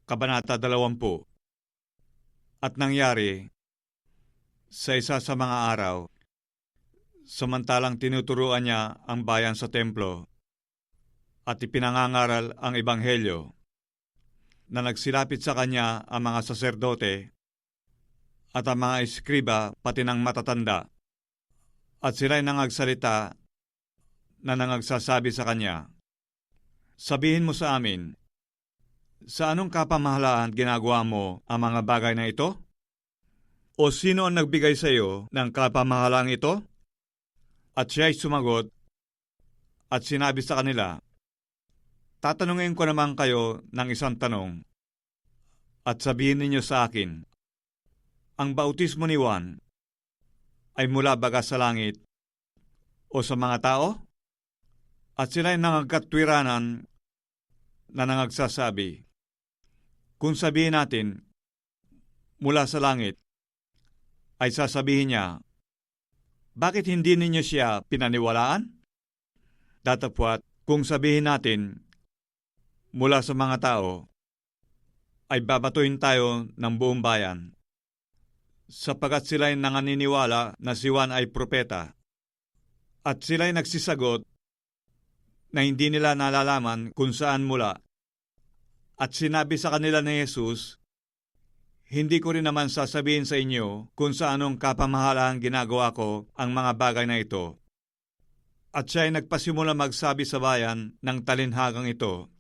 Kabanata 20. At nangyari, sa isa sa mga araw, samantalang tinuturuan niya ang bayan sa templo at ipinangangaral ang ebanghelyo, na nagsilapit sa kanya ang mga saserdote at ang mga eskriba pati ng matatanda, at sila'y nangagsalita na nangagsasabi sa kanya, "Sabihin mo sa amin, sa anong kapamahalaan ginagawa mo ang mga bagay na ito? O sino ang nagbigay sa iyo ng kapamahalaang ito?" At siya'y sumagot at sinabi sa kanila, "Tatanungin ko naman kayo ng isang tanong, at sabihin ninyo sa akin, ang bautismo ni Juan ay mula baga sa langit o sa mga tao?" At sila'y nangagkatwiranan na nangagsasabi, "Kung sabihin natin, mula sa langit," ay sasabihin niya, "Bakit hindi ninyo siya pinaniwalaan?" Datapwat, kung sabihin natin, mula sa mga tao, ay babatuhin tayo ng buong bayan, sapagkat sila'y nanganiniwala na si Juan ay propeta. At sila'y nagsisagot na hindi nila nalalaman kung saan mula. At sinabi sa kanila ni Jesus, "Hindi ko rin naman sasabihin sa inyo kung sa anong kapamahalaan ginagawa ko ang mga bagay na ito." At siya ay nagpasimula magsabi sa bayan ng talinhagang ito.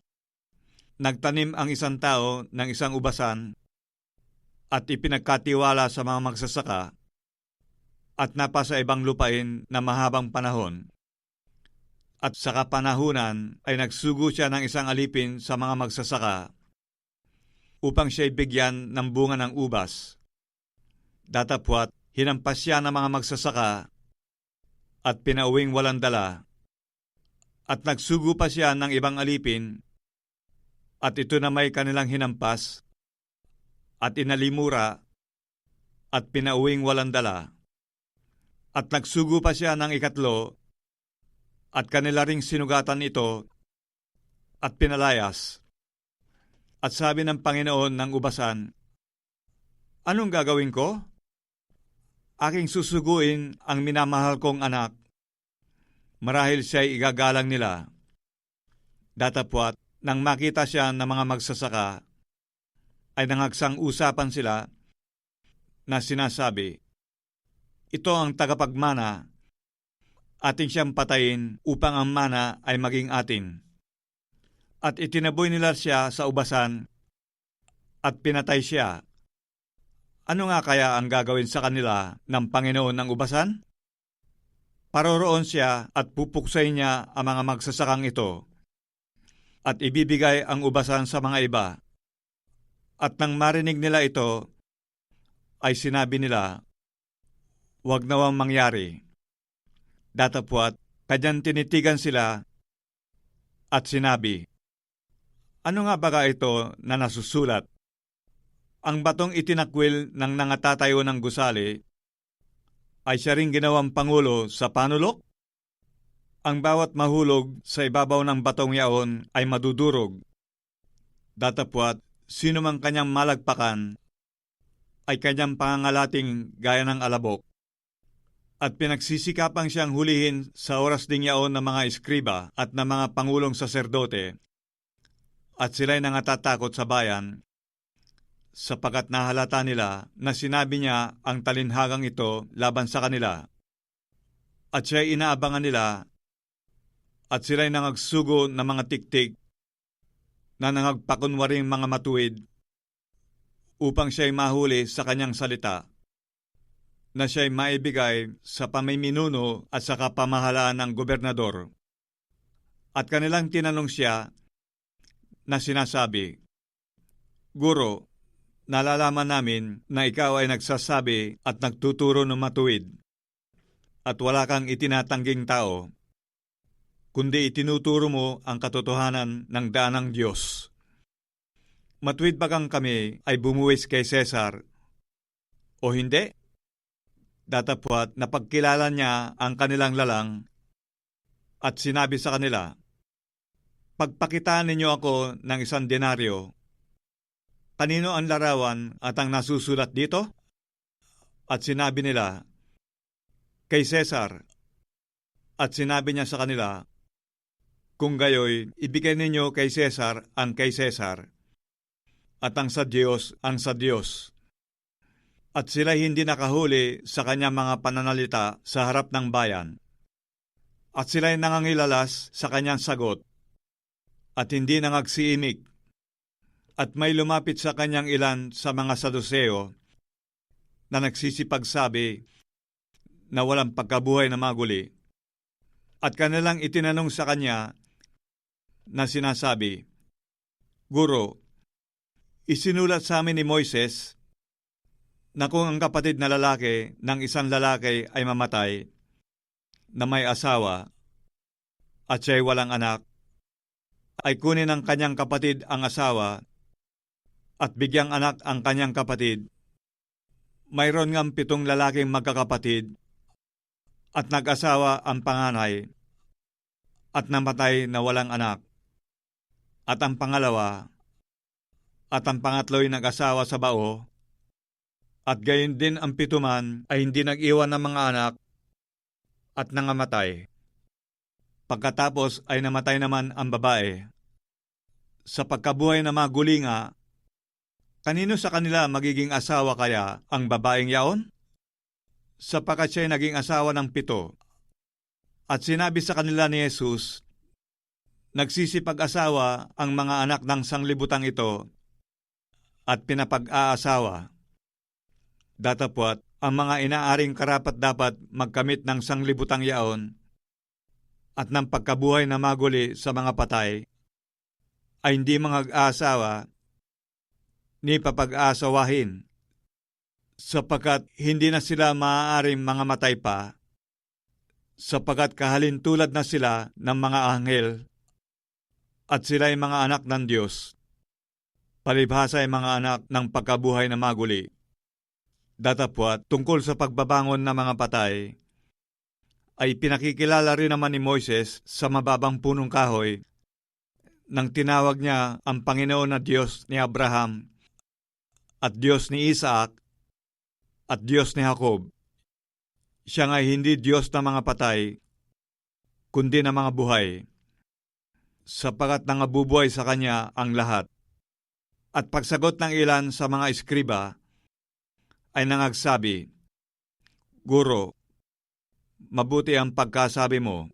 Nagtanim ang isang tao ng isang ubasan at ipinagkatiwala sa mga magsasaka at napasa ibang lupain na mahabang panahon. At sa kapanahunan ay nagsugo siya ng isang alipin sa mga magsasaka upang siya'y bigyan ng bunga ng ubas. Datapwat, hinampas siya ng mga magsasaka at pinauwing walang dala. At nagsugo pa siya ng ibang alipin at ito na may kanilang hinampas at inalimura at pinauwing walang dala. At nagsugo pa siya ng ikatlo at kanila ring sinugatan ito at pinalayas. At sabi ng Panginoon ng ubasan, "Anong gagawin ko? Aking susuguin ang minamahal kong anak. Marahil siya'y igagalang nila." Datapwat, nang makita siya ng mga magsasaka, ay nangagsang-usapan sila na sinasabi, "Ito ang tagapagmana, ating siyang patayin upang ang mana ay maging atin." At itinaboy nila siya sa ubasan at pinatay siya. Ano nga kaya ang gagawin sa kanila ng Panginoon ng ubasan? Paroroon siya at pupuksayin niya ang mga magsasakang ito at ibibigay ang ubasan sa mga iba. At nang marinig nila ito, ay sinabi nila, "Huwag nawang mangyari." Datapwat, kanyang tinitigan sila at sinabi, "Ano nga baga ito na nasusulat? Ang batong itinakwil ng nangatatayo ng gusali ay siya ring ginawang pangulo sa panulok? Ang bawat mahulog sa ibabaw ng batong yaon ay madudurog. Datapwat, sino mang kanyang malagpakan ay kanyang pangangalating gaya ng alabok." At pinagsisikapang siyang hulihin sa oras ding yaon ng mga eskriba at ng mga pangulong saserdote. At sila'y nangatatakot sa bayan, sapagkat nahalata nila na sinabi niya ang talinhagang ito laban sa kanila. At siya'y inaabangan nila, at sila'y nangagsugo ng mga tiktik na nangagpakunwaring mga matuwid upang siya'y mahuli sa kanyang salita, na siya'y maibigay sa pamiminuno at sa kapamahalaan ng gobernador. At kanilang tinanong siya na sinasabi, "Guro, nalalaman namin na ikaw ay nagsasabi at nagtuturo ng matuwid, at wala kang itinatangging tao, kundi itinuturo mo ang katotohanan ng daan ng Diyos. Matuwid bagang kami ay bumuwis kay Cesar o hindi?" Datapwat, napagkilala niya ang kanilang lalang at sinabi sa kanila, "Pagpakitaan ninyo ako ng 1 denaryo kanino ang larawan at ang nasusulat dito? At sinabi nila, kay Cesar. At sinabi niya sa kanila, kung gayoy, ibigay ninyo kay Cesar ang kay Cesar, at ang sa Diyos ang sa Diyos. At sila hindi nakahuli sa kanyang mga pananalita sa harap ng bayan. At sila'y nangangilalas sa kanyang sagot, at hindi nangagsiimik. At may lumapit sa kanyang ilan sa mga Saduseo na nagsisipagsabi na walang pagkabuhay na maguli. At kanilang itinanong sa kanya na sinasabi, Guro, isinulat sa amin ni Moises na kung ang kapatid na lalaki ng isang lalaki ay mamatay, na may asawa, at siya'y walang anak, ay kunin ng kanyang kapatid ang asawa, at bigyang anak ang kanyang kapatid. Mayroon ngang 7 lalaking magkakapatid, at nag-asawa ang panganay, at namatay na walang anak, at ang pangalawa, at ang pangatlo'y nag-asawa sa bao, at gayon din ang 7 man ay hindi nag-iwan ng mga anak, at nangamatay. Pagkatapos ay namatay naman ang babae. Sa pagkabuhay na magulinga, kanino sa kanila magiging asawa kaya ang babaeng yaon? Sapagkat siya'y naging asawa ng 7. At sinabi sa kanila ni Jesus, nagsisipag-asawa ang mga anak ng sanglibutang ito at pinapag-aasawa. Datapwat, ang mga inaaring karapat-dapat magkamit ng sanglibutang yaon at ng pagkabuhay na maguli sa mga patay ay hindi mag-aasawa ni papag-aasawahin, sapagkat hindi na sila maaaring mga matay pa, sapagkat kahalintulad na sila ng mga anghel at sila'y mga anak ng Diyos, palibhasa ay mga anak ng pagkabuhay na maguli. Datapwat, tungkol sa pagbabangon ng mga patay, ay pinakikilala rin naman ni Moises sa mababang punong kahoy nang tinawag niya ang Panginoon na Diyos ni Abraham at Diyos ni Isaac at Diyos ni Jacob. Siya nga hindi Diyos ng mga patay, kundi ng mga buhay, sapagkat nangabubuhay sa Kanya ang lahat. At pagsagot ng ilan sa mga eskriba ay nangagsabi, Guro, mabuti ang pagkasabi mo,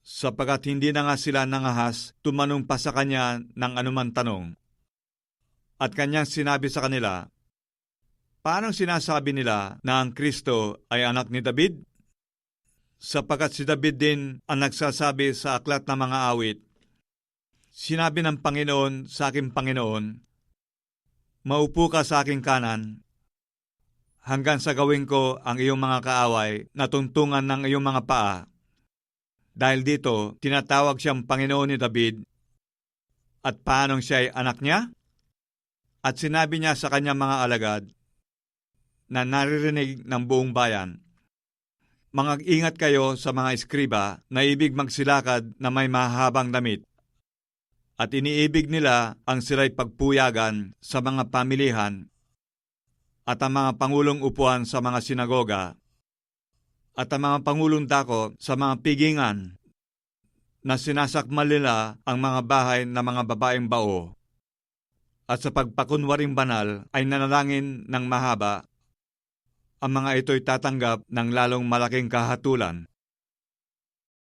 sapagkat hindi na nga sila nangahas tumanong pa sa Kanya ng anuman tanong. At Kanyang sinabi sa kanila, paano sinasabi nila na ang Kristo ay anak ni David? Sapagkat si David din ang nagsasabi sa aklat ng mga awit, sinabi ng Panginoon sa aking Panginoon, maupo ka sa aking kanan, hanggang sa gawin ko ang iyong mga kaaway na tungtungan ng iyong mga paa. Dahil dito, tinatawag siyang Panginoon ni David, at paanong siya ay anak niya? At sinabi niya sa kanyang mga alagad, na naririnig ng buong bayan, mag-ingat kayo sa mga eskriba na ibig magsilakad na may mahabang damit, at iniibig nila ang sila'y pagpuyagan sa mga pamilihan at ang mga pangulong upuan sa mga sinagoga at ang mga pangulong dako sa mga pigingan na sinasakmal nila ang mga bahay ng mga babaeng bao at sa pagpakunwaring banal ay nanalangin ng mahaba. Ang mga ito'y tatanggap ng lalong malaking kahatulan.